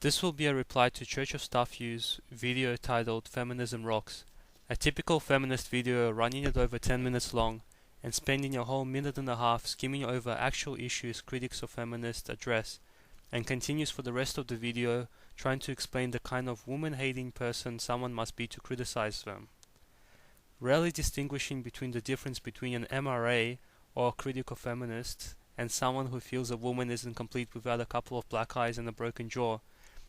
This will be a reply to ChurchofSTFU's video titled Feminism Rocks, a typical feminist video running at over 10 minutes long and spending a whole minute and a half skimming over actual issues critics of feminists address, and continues for the rest of the video trying to explain the kind of woman-hating person someone must be to criticize them. Rarely distinguishing between the difference between an MRA or a critic of feminists and someone who feels a woman isn't complete without a couple of black eyes and a broken jaw,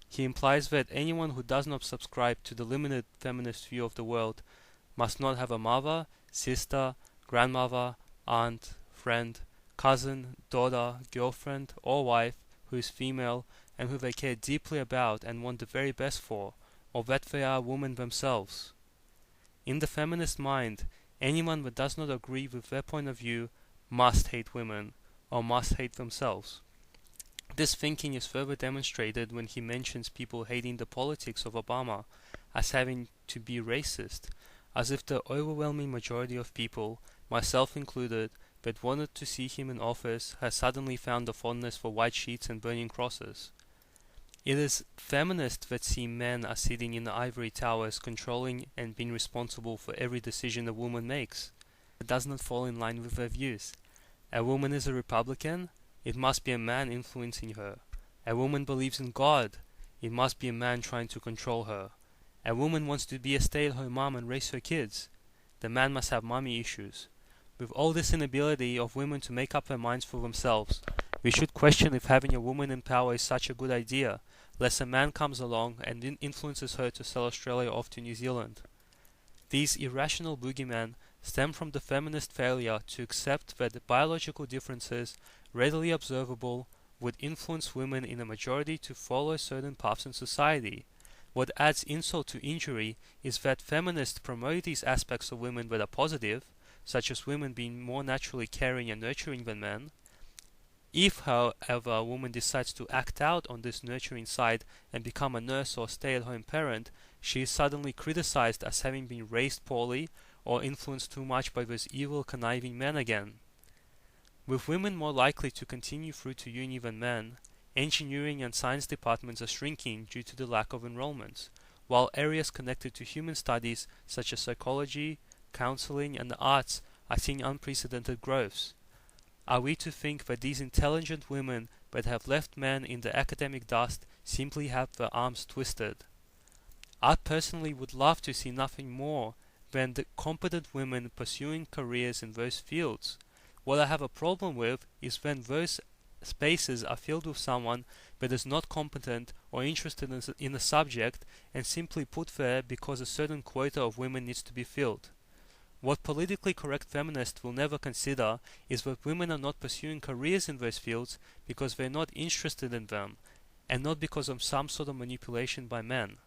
he implies that anyone who does not subscribe to the limited feminist view of the world must not have a mother, sister, grandmother, aunt, friend, cousin, daughter, girlfriend, or wife who is female and who they care deeply about and want the very best for, or that they are women themselves. In the feminist mind, anyone that does not agree with their point of view must hate women, or must hate themselves. This thinking is further demonstrated when he mentions people hating the politics of Obama as having to be racist, as if the overwhelming majority of people, myself included, that wanted to see him in office has suddenly found a fondness for white sheets and burning crosses. It is feminists that see men as sitting in the ivory towers controlling and being responsible for every decision a woman makes. It does not fall in line with their views. A woman is a Republican, it must be a man influencing her. A woman believes in God, it must be a man trying to control her. A woman wants to be a stay-at-home mom and raise her kids. The man must have mommy issues. With all this inability of women to make up their minds for themselves, we should question if having a woman in power is such a good idea, lest a man comes along and influences her to sell Australia off to New Zealand. These irrational boogeymen stem from the feminist failure to accept that the biological differences, readily observable, would influence women in a majority to follow certain paths in society. What adds insult to injury is that feminists promote these aspects of women that are positive, such as women being more naturally caring and nurturing than men. If, however, a woman decides to act out on this nurturing side and become a nurse or stay-at-home parent, she is suddenly criticized as having been raised poorly or influenced too much by those evil, conniving men again. With women more likely to continue through to uni than men, engineering and science departments are shrinking due to the lack of enrollments, while areas connected to human studies such as psychology, counseling, and the arts are seeing unprecedented growths. Are we to think that these intelligent women that have left men in the academic dust simply have their arms twisted? I personally would love to see nothing more than the competent women pursuing careers in those fields. What I have a problem with is when those spaces are filled with someone that is not competent or interested in the subject and simply put there because a certain quota of women needs to be filled. What politically correct feminists will never consider is that women are not pursuing careers in those fields because they're not interested in them, and not because of some sort of manipulation by men.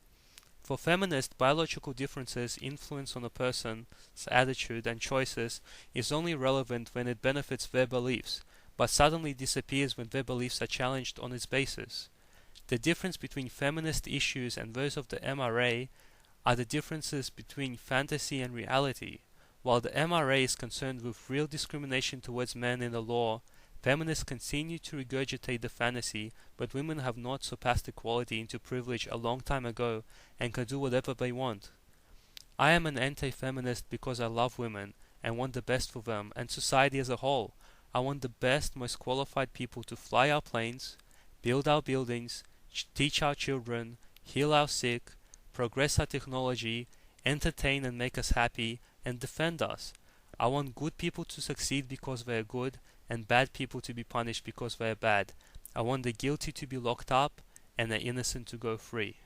For feminists, biological differences' influence on a person's attitude and choices is only relevant when it benefits their beliefs, but suddenly disappears when their beliefs are challenged on its basis. The difference between feminist issues and those of the MRA are the differences between fantasy and reality. While the MRA is concerned with real discrimination towards men in the law, feminists continue to regurgitate the fantasy that women have not surpassed equality into privilege a long time ago and can do whatever they want. I am an anti-feminist because I love women and want the best for them and society as a whole. I want the best, most qualified people to fly our planes, build our buildings, teach our children, heal our sick, progress our technology, entertain and make us happy, and defend us. I want good people to succeed because they are good, and bad people to be punished because they are bad. I want the guilty to be locked up, and the innocent to go free.